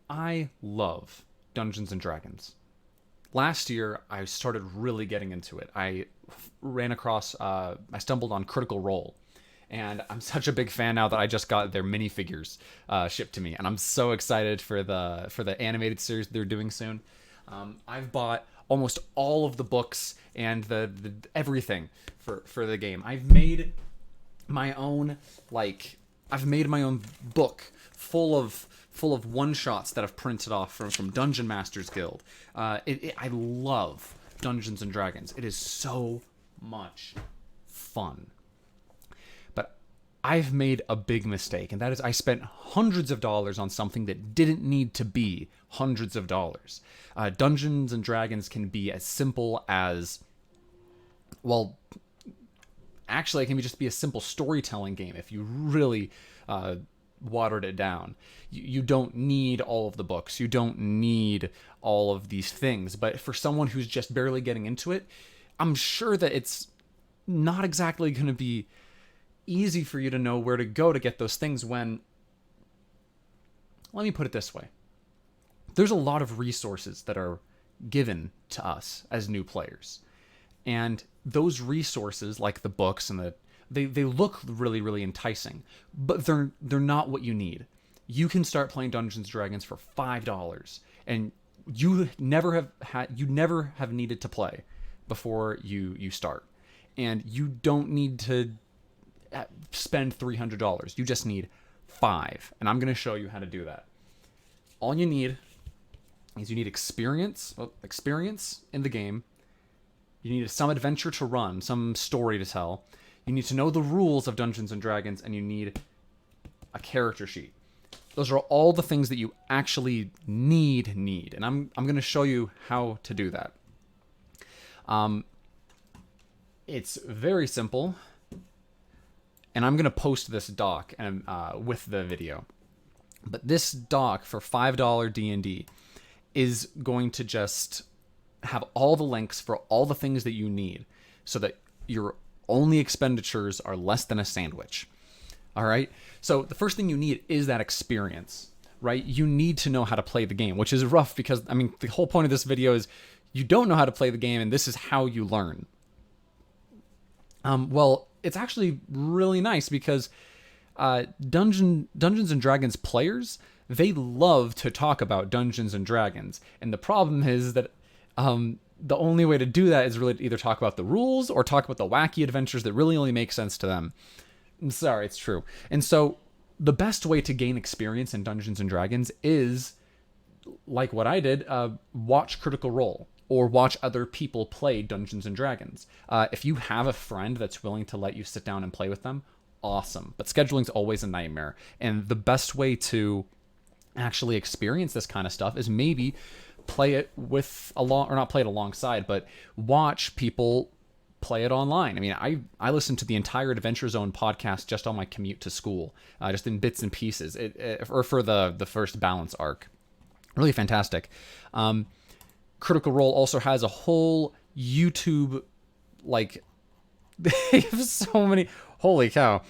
I love Dungeons and Dragons. Last year, I started really getting into it. I stumbled on Critical Role, and I'm such a big fan now that I just got their minifigures shipped to me, and I'm so excited for the animated series they're doing soon. I've bought almost all of the books and the everything for the game. My own I've made my own book full of one shots that I've printed off from Dungeon Masters Guild. I love Dungeons and Dragons. It is so much fun. But I've made a big mistake, and that is I spent hundreds of dollars on something that didn't need to be hundreds of dollars. Dungeons and Dragons can be as simple as, well, actually, it can just be a simple storytelling game if you really watered it down. You don't need all of the books. You don't need all of these things. But for someone who's just barely getting into it, I'm sure that it's not exactly going to be easy for you to know where to go to get those things when, let me put it this way. There's a lot of resources that are given to us as new players. And those resources, like the books and they look really, really enticing, but they're not what you need. You can start playing Dungeons and Dragons for $5, and you never have needed to play before you start, and you don't need to spend $300. You just need $5, and I'm going to show you how to do that. All you need is experience in the game. You need some adventure to run, some story to tell. You need to know the rules of Dungeons and Dragons, and you need a character sheet. Those are all the things that you actually need, and I'm going to show you how to do that. It's very simple, and I'm going to post this doc and with the video. But this doc for $5 D&D is going to just have all the links for all the things that you need so that your only expenditures are less than a sandwich. All right? So the first thing you need is that experience, right? You need to know how to play the game, which is rough because, I mean, the whole point of this video is you don't know how to play the game, and this is how you learn. Well, it's actually really nice because Dungeons and Dragons players, they love to talk about Dungeons and Dragons. And the problem is that the only way to do that is really to either talk about the rules or talk about the wacky adventures that really only make sense to them. I'm sorry, it's true. And so the best way to gain experience in Dungeons and Dragons is, like what I did, watch Critical Role or watch other people play Dungeons and Dragons. If you have a friend that's willing to let you sit down and play with them, awesome. But scheduling's always a nightmare. And the best way to actually experience this kind of stuff is maybe play it or not play it alongside, but watch people play it online. I mean, I listened to the entire Adventure Zone podcast just on my commute to school, just in bits and pieces, or for the first balance arc. Really fantastic. Critical Role also has a whole YouTube, they have so many, holy cow.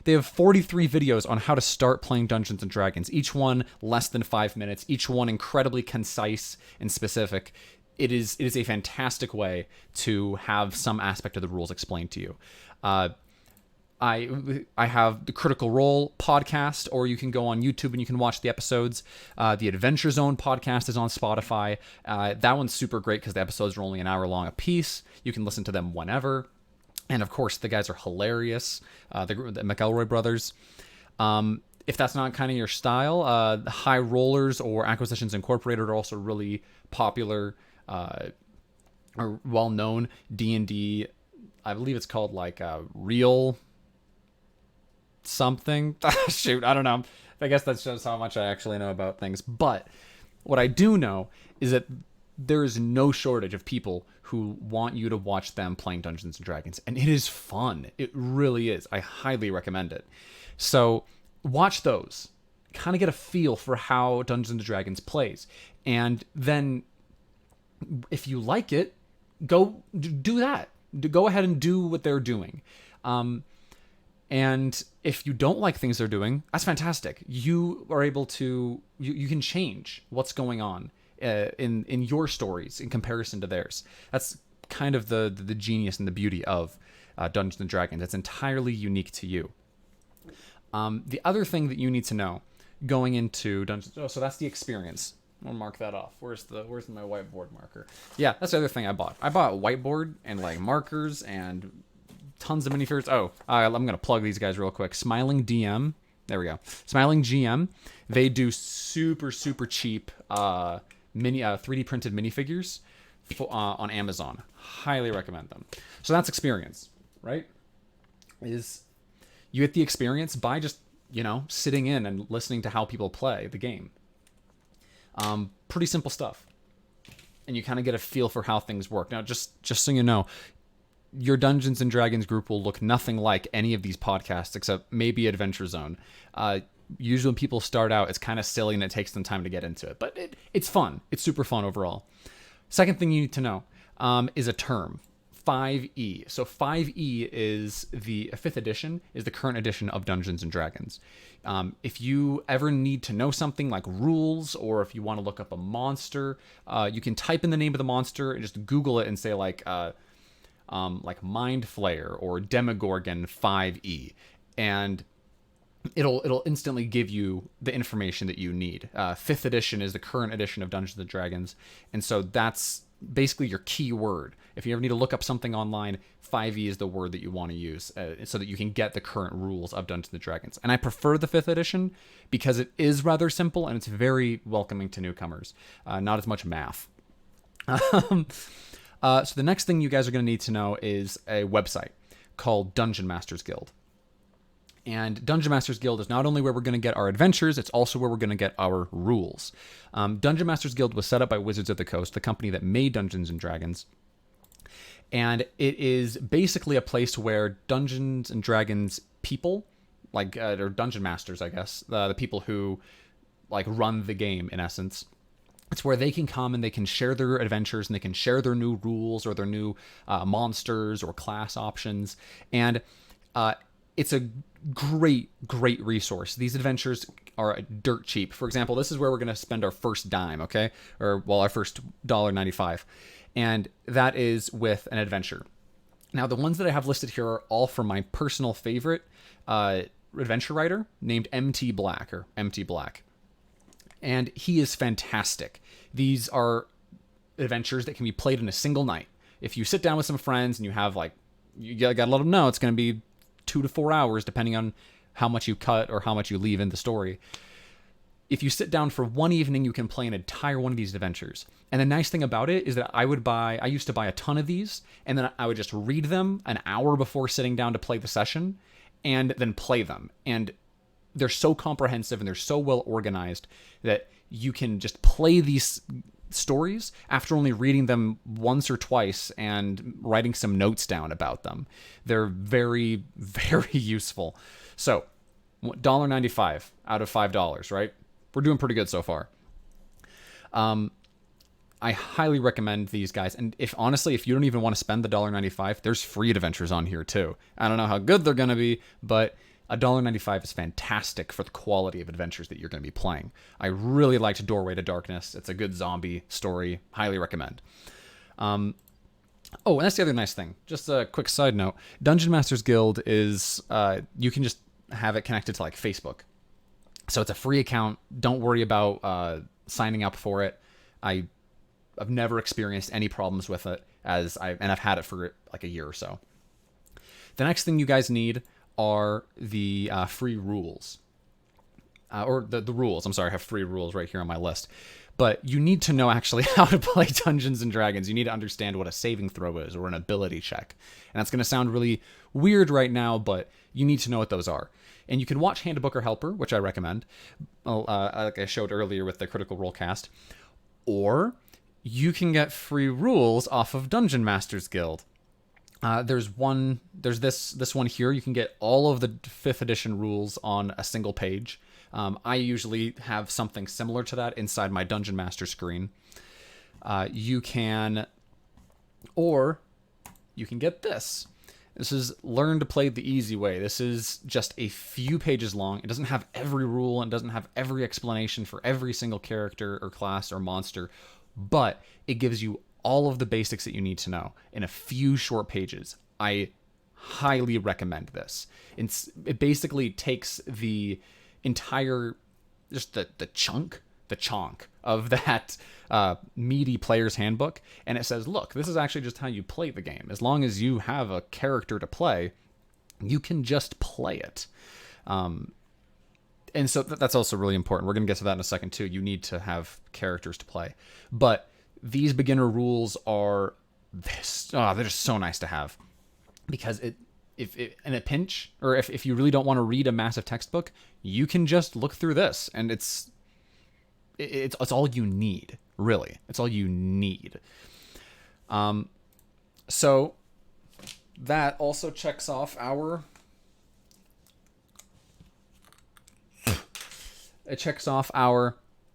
They have 43 videos on how to start playing Dungeons and Dragons, each one less than 5 minutes, each one incredibly concise and specific. It is a fantastic way to have some aspect of the rules explained to you. I have the Critical Role podcast, or you can go on YouTube and you can watch the episodes. The Adventure Zone podcast is on Spotify. That one's super great because the episodes are only an hour long a piece. You can listen to them whenever. And of course, the guys are hilarious. The McElroy brothers. If that's not kind of your style, High Rollers or Acquisitions Incorporated are also really popular or well-known D&D. I believe it's called Real something. Shoot, I don't know. I guess that shows how much I actually know about things. But what I do know is that there is no shortage of people who want you to watch them playing Dungeons and Dragons. And it is fun. It really is. I highly recommend it. So watch those. Kind of get a feel for how Dungeons and Dragons plays. And then if you like it, go do that. Go ahead and do what they're doing. And if you don't like things they're doing, that's fantastic. You you can change what's going on in your stories in comparison to theirs. That's kind of the genius and the beauty of Dungeons and Dragons. It's entirely unique to you. The other thing that you need to know going into Dungeons, so that's the experience. I'll mark that off. Where's my whiteboard marker? Yeah, that's the other thing I bought. I bought a whiteboard and like markers and tons of minifigures. Oh, I'm gonna plug these guys real quick. Smiling DM. There we go. Smiling GM. They do super cheap 3D printed minifigures on Amazon. Highly recommend them. So that's experience, right? Is you get the experience by just, sitting in and listening to how people play the game. Pretty simple stuff. And you kind of get a feel for how things work. Now, just so you know, your Dungeons and Dragons group will look nothing like any of these podcasts except maybe Adventure Zone. Usually when people start out, it's kind of silly and it takes them time to get into it. But it's fun. It's super fun overall. Second thing you need to know is a term. 5e. So 5e is the 5th edition, is the current edition of Dungeons and Dragons. If you ever need to know something like rules, or if you want to look up a monster, you can type in the name of the monster and just Google it and say like Mind Flayer or Demogorgon 5e, and it'll instantly give you the information that you need. 5th edition is the current edition of Dungeons and Dragons, and so that's basically your key word. If you ever need to look up something online, 5e is the word that you want to use so that you can get the current rules of Dungeons and Dragons. And I prefer the 5th edition because it is rather simple and it's very welcoming to newcomers. Not as much math. So the next thing you guys are going to need to know is a website called Dungeon Masters Guild. And Dungeon Masters Guild is not only where we're going to get our adventures, it's also where we're going to get our rules. Dungeon Masters Guild was set up by Wizards of the Coast, the company that made Dungeons and Dragons. And it is basically a place where Dungeons and Dragons people, or Dungeon Masters, I guess, the people who run the game in essence, it's where they can come and they can share their adventures and they can share their new rules or their new monsters or class options. And it's a great resource. These adventures are dirt cheap. For example, this is where we're going to spend our first dime, okay? Our first $1.95. And that is with an adventure. Now, the ones that I have listed here are all from my personal favorite adventure writer named MT Black. And he is fantastic. These are adventures that can be played in a single night. If you sit down with some friends and you have you got to let them know it's going to be 2 to 4 hours, depending on how much you cut or how much you leave in the story. If you sit down for one evening, you can play an entire one of these adventures. And the nice thing about it is that I used to buy a ton of these, and then I would just read them an hour before sitting down to play the session, and then play them. And they're so comprehensive and they're so well organized that you can just play these stories after only reading them once or twice and writing some notes down about them. They're very, very useful. So, $1.95 out of $5, right? We're doing pretty good so far. I highly recommend these guys. And if you don't even want to spend the $1.95, there's free adventures on here too. I don't know how good they're going to be, but $1.95 is fantastic for the quality of adventures that you're going to be playing. I really liked Doorway to Darkness. It's a good zombie story. Highly recommend. And that's the other nice thing. Just a quick side note. Dungeon Masters Guild is, you can just have it connected to Facebook. So it's a free account. Don't worry about signing up for it. I've never experienced any problems with it, and I've had it for a year or so. The next thing you guys need are the free rules. Or the rules. I'm sorry, I have free rules right here on my list. But you need to know actually how to play Dungeons and Dragons. You need to understand what a saving throw is or an ability check. And that's going to sound really weird right now, but you need to know what those are. And you can watch Handbooker Helper, which I recommend, like I showed earlier with the Critical Role cast. Or you can get free rules off of Dungeon Masters Guild. There's this one here. You can get all of the 5th edition rules on a single page. I usually have something similar to that inside my Dungeon Master screen. You can get this. This is learn to play the easy way. This is just a few pages long. It doesn't have every rule and doesn't have every explanation for every single character or class or monster, but it gives you all of the basics that you need to know in a few short pages. I highly recommend this. It basically takes the entire, just the chunk of that meaty player's handbook, and it says, look, this is actually just how you play the game. As long as you have a character to play, you can just play it. And so that's also really important. We're going to get to that in a second too. You need to have characters to play. But these beginner rules are they're just so nice to have, because if in a pinch, or if you really don't want to read a massive textbook, you can just look through this, and it's all you need, really. It's all you need. So that also checks off our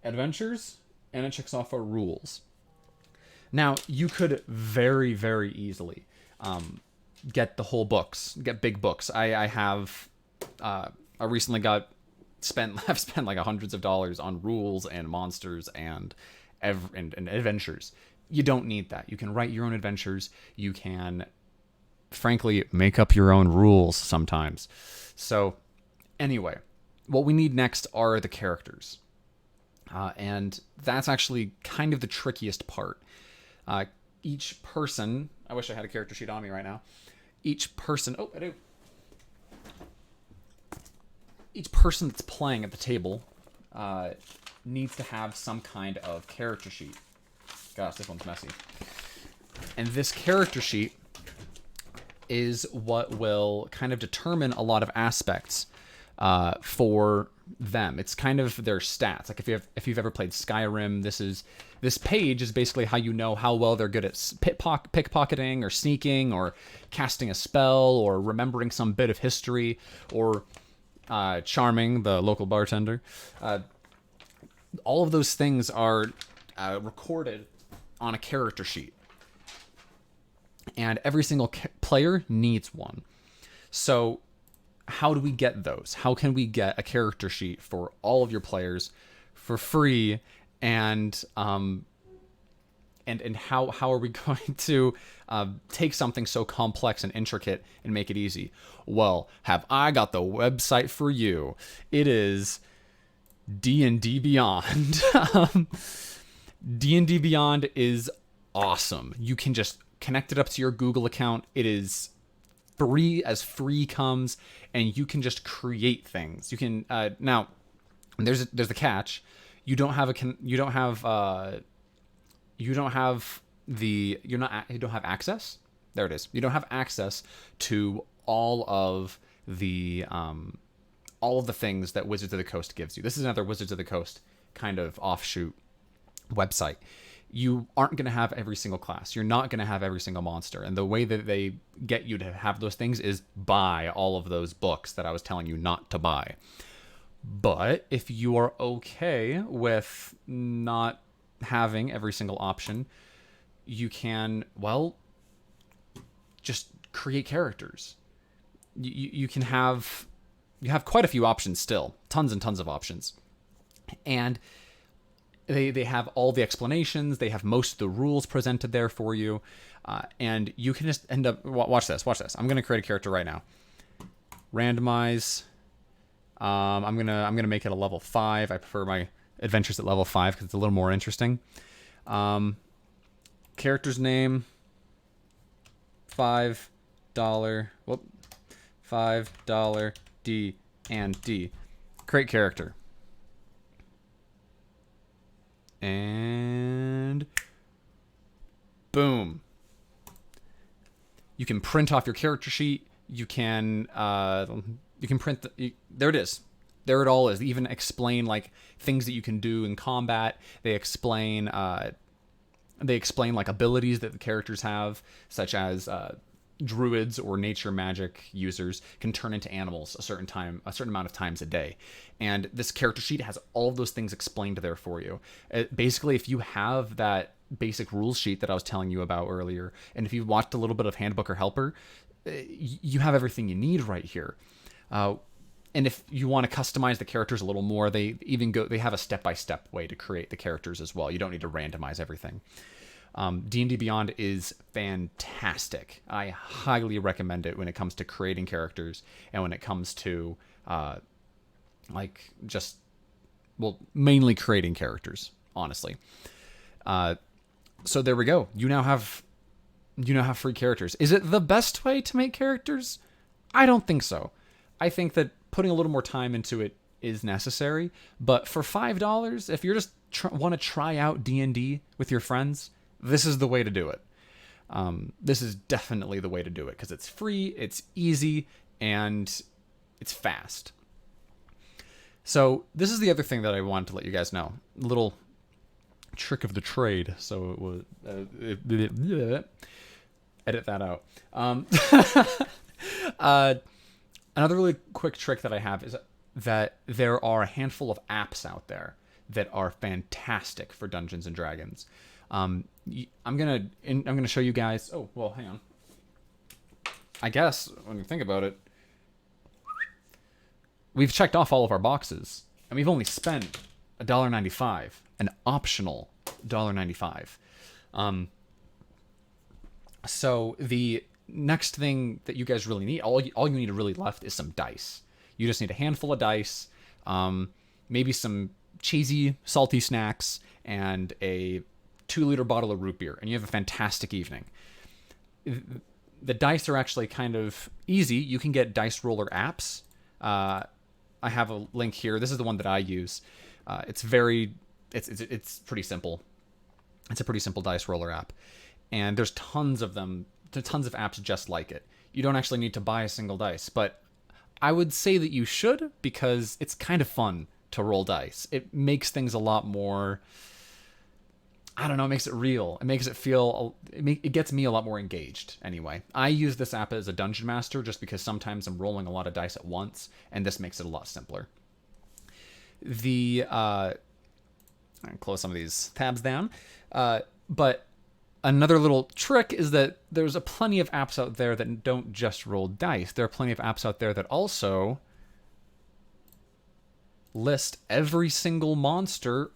adventures, and it checks off our rules. Now, you could very, very easily get the whole books, get big books. I recently I've spent like hundreds of dollars on rules and monsters and adventures. You don't need that. You can write your own adventures. You can, frankly, make up your own rules sometimes. So anyway, what we need next are the characters. And that's actually kind of the trickiest part. Each person, I wish I had a character sheet on me right now. Each person that's playing at the table needs to have some kind of character sheet. Gosh, this one's messy. And this character sheet is what will kind of determine a lot of aspects for them. It's kind of their stats. Like if you've ever played Skyrim, this page is basically how you know how well they're good at pickpocketing or sneaking or casting a spell or remembering some bit of history or charming the local bartender. All of those things are recorded on a character sheet, and every single player needs one. So how do we get those? How can we get a character sheet for all of your players for free? And how are we going to take something so complex and intricate and make it easy? Well, have I got the website for you? It is D&D Beyond. D&D Beyond is awesome. You can just connect it up to your Google account. It is free as free comes, and you can just create things. You can now there's a catch. You don't have access. There it is. You don't have access to all of the things that Wizards of the Coast gives you. This is another Wizards of the Coast kind of offshoot website. You aren't going to have every single class. You're not going to have every single monster. And the way that they get you to have those things is buy all of those books that I was telling you not to buy. But if you are okay with not having every single option, you can, well, just create characters. You have quite a few options still, tons and tons of options. And they have all the explanations. They have most of the rules presented there for you. And you can just end up, watch this. I'm going to create a character right now. Randomize. I'm gonna make it a level 5. I prefer my adventures at level 5 because it's a little more interesting. Character's name, $5. $5 D&D. Create character. And boom. You can print off your character sheet. You can print there it is. There it all is. They even explain like things that you can do in combat. They explain like abilities that the characters have, such as druids or nature magic users can turn into animals a certain amount of times a day. And this character sheet has all of those things explained there for you. Basically, if you have that basic rules sheet that I was telling you about earlier, and if you've watched a little bit of Handbooker Helper, you have everything you need right here. And if you want to customize the characters a little more, they have a step-by-step way to create the characters as well. You don't need to randomize everything. D&D Beyond is fantastic. I highly recommend it when it comes to creating characters and when it comes to mainly creating characters, honestly. So there we go. You now have free characters. Is it the best way to make characters? I don't think so. I think that putting a little more time into it is necessary, but for $5, if you're just want to try out D&D with your friends, this is the way to do it. This is definitely the way to do it because it's free, it's easy, and it's fast. So this is the other thing that I wanted to let you guys know. A little trick of the trade. So it was edit that out. Another really quick trick that I have is that there are a handful of apps out there that are fantastic for Dungeons and Dragons. I'm gonna show you guys. Oh well, hang on. I guess when you think about it, we've checked off all of our boxes, and we've only spent $1.95, an optional $1.95. So the next thing that you guys really need, all you need really left is some dice. You just need a handful of dice, maybe some cheesy, salty snacks, and a 2-liter bottle of root beer, and you have a fantastic evening. The dice are actually kind of easy. You can get dice roller apps. I have a link here. This is the one that I use. It's pretty simple. It's a pretty simple dice roller app, and there's tons of them. There's tons of apps just like it. You don't actually need to buy a single dice, but I would say that you should because it's kind of fun to roll dice. It makes things a lot more, I don't know, it makes it real. It makes it feel, it gets me a lot more engaged anyway. I use this app as a dungeon master just because sometimes I'm rolling a lot of dice at once, and this makes it a lot simpler. I'll close some of these tabs down, but another little trick is that there's plenty of apps out there that don't just roll dice. There are plenty of apps out there that also list every single monster.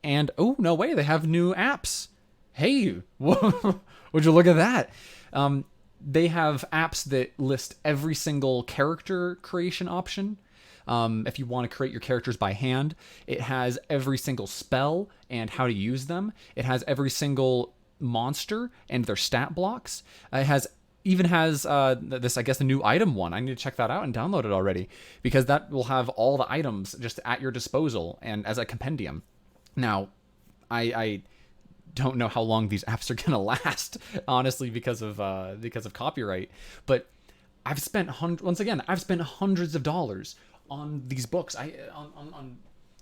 And, oh, no way, they have new apps. Hey, would you look at that? They have apps that list every single character creation option. If you want to create your characters by hand, it has every single spell and how to use them. It has every single monster and their stat blocks. It even has this, I guess, the new item one. I need to check that out and download it already because that will have all the items just at your disposal and as a compendium. Now, I don't know how long these apps are gonna last, honestly, because of copyright. But I've spent hundreds of dollars on these books. On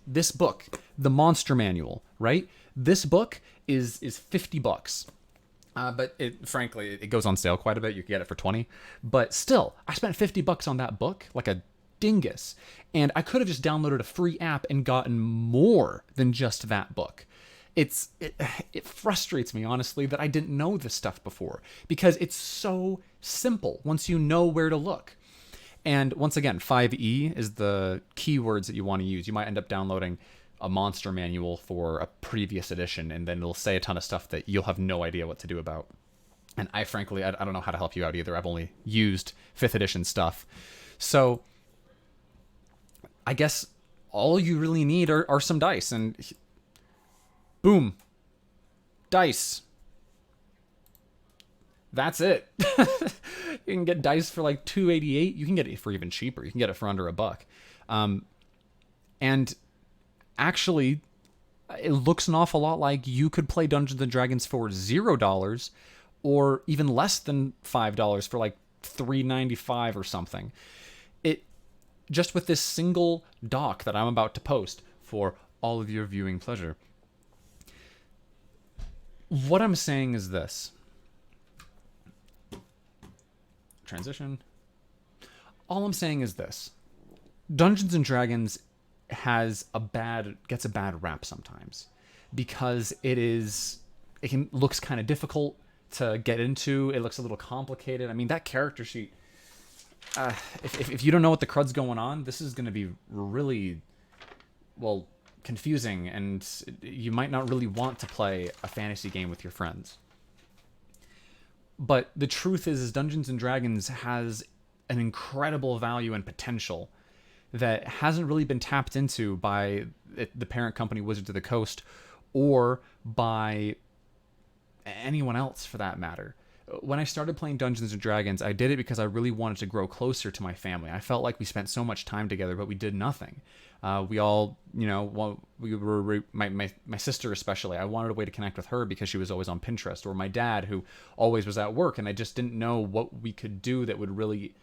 this book, the Monster Manual, right? This book is $50. But frankly, it goes on sale quite a bit. You can get it for $20. But still, I spent $50 on that book, like a dingus. And I could have just downloaded a free app and gotten more than just that book. It frustrates me, honestly, that I didn't know this stuff before because it's so simple once you know where to look. And once again, 5e is the keywords that you want to use. You might end up downloading a monster manual for a previous edition, and then it'll say a ton of stuff that you'll have no idea what to do about. And I don't know how to help you out either. I've only used 5th edition stuff. So I guess all you really need are some dice, and boom, dice. That's it. You can get dice for like $2.88. You can get it for even cheaper. You can get it for under $1. And actually, it looks an awful lot like you could play Dungeons and Dragons for $0 or even less than $5 for like $3.95 or something. Just with this single doc that I'm about to post for all of your viewing pleasure. What I'm saying is this. Transition. All I'm saying is this. Dungeons and Dragons gets a bad rap sometimes because looks kind of difficult. to get into. It looks a little complicated. I mean, that character sheet. If you don't know what the crud's going on, this is going to be really, well, confusing, and you might not really want to play a fantasy game with your friends. But the truth is Dungeons and Dragons has an incredible value and potential that hasn't really been tapped into by the parent company Wizards of the Coast, or by anyone else for that matter. When I started playing Dungeons and Dragons, I did it because I really wanted to grow closer to my family. I felt like we spent so much time together, but we did nothing. We all, we were my sister especially. I wanted a way to connect with her because she was always on Pinterest, or my dad, who always was at work, and I just didn't know what we could do that would really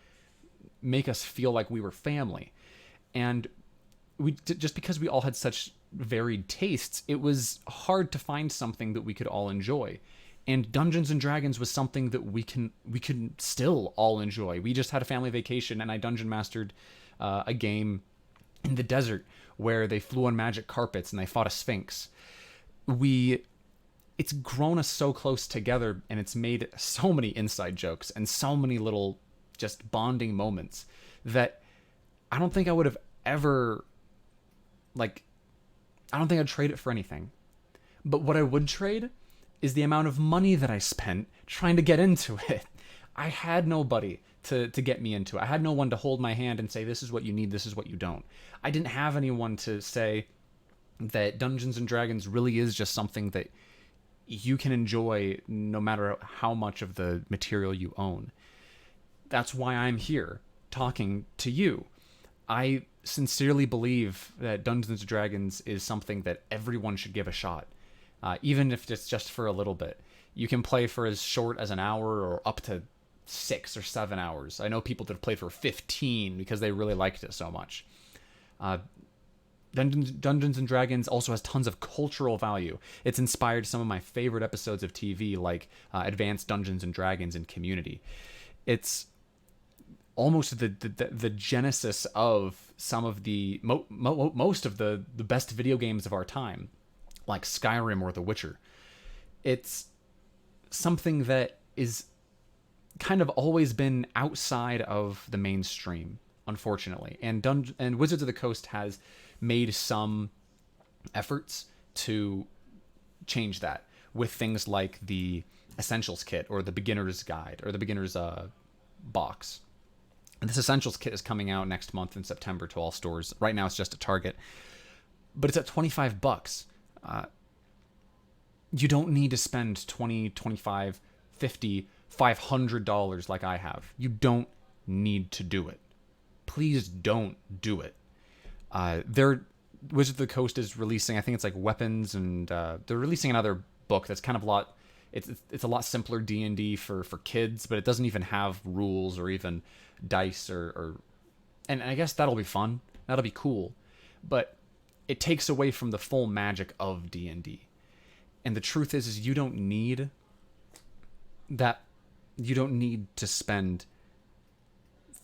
make us feel like we were family. And just because we all had such varied tastes, it was hard to find something that we could all enjoy. And Dungeons and Dragons was something that we can still all enjoy. We just had a family vacation, and I dungeon mastered a game in the desert where they flew on magic carpets and they fought a sphinx. It's grown us so close together, and it's made so many inside jokes and so many little just bonding moments that I don't think I would have ever, I don't think I'd trade it for anything. But what I would trade is the amount of money that I spent trying to get into it. I had nobody to get me into it. I had no one to hold my hand and say, this is what you need, this is what you don't. I didn't have anyone to say that Dungeons and Dragons really is just something that you can enjoy no matter how much of the material you own. That's why I'm here talking to you. I sincerely believe that Dungeons and Dragons is something that everyone should give a shot. Even if it's just for a little bit. You can play for as short as an hour or up to 6 or 7 hours. I know people that have played for 15 because they really liked it so much. Dungeons and Dragons also has tons of cultural value. It's inspired some of my favorite episodes of TV, like Advanced Dungeons and Dragons and Community. It's almost the genesis of some of the most of the best video games of our time, like Skyrim or The Witcher. It's something that is kind of always been outside of the mainstream, unfortunately. And Wizards of the Coast has made some efforts to change that with things like the Essentials Kit or the Beginner's Guide or the Beginner's Box. And this Essentials Kit is coming out next month in September to all stores. Right now it's just at Target, but it's at $25. You don't need to spend $20, $25, $50, $500 like I have. You don't need to do it. Please don't do it. Wizards of the Coast is releasing, I think it's like Weapons, and they're releasing another book that's kind of it's a lot simpler D&D for kids, but it doesn't even have rules or even dice and I guess that'll be fun. That'll be cool. But it takes away from the full magic of D&D. And the truth is you don't need that. You don't need to spend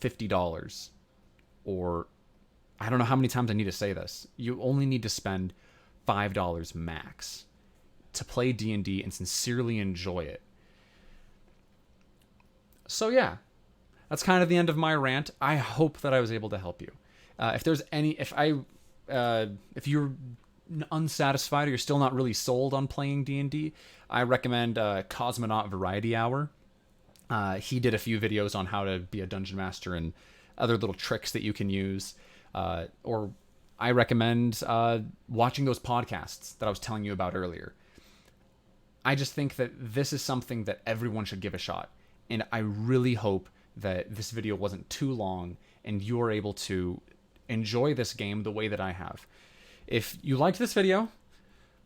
$50, or I don't know how many times I need to say this. You only need to spend $5 max to play D&D and sincerely enjoy it. So yeah, that's kind of the end of my rant. I hope that I was able to help you. If you're unsatisfied or you're still not really sold on playing D&D, I recommend Cosmonaut Variety Hour. He did a few videos on how to be a dungeon master and other little tricks that you can use. Or I recommend watching those podcasts that I was telling you about earlier. I just think that this is something that everyone should give a shot. And I really hope that this video wasn't too long and you're able to enjoy this game the way that I have. If you liked this video,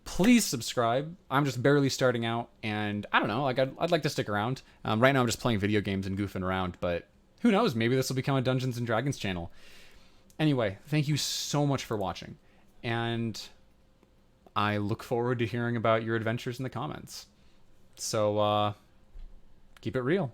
please subscribe. I'm just barely starting out, and I don't know, I'd like to stick around. Right now I'm just playing video games and goofing around, but who knows, maybe this will become a Dungeons and Dragons channel. Anyway, thank you so much for watching, and I look forward to hearing about your adventures in the comments. So, keep it real.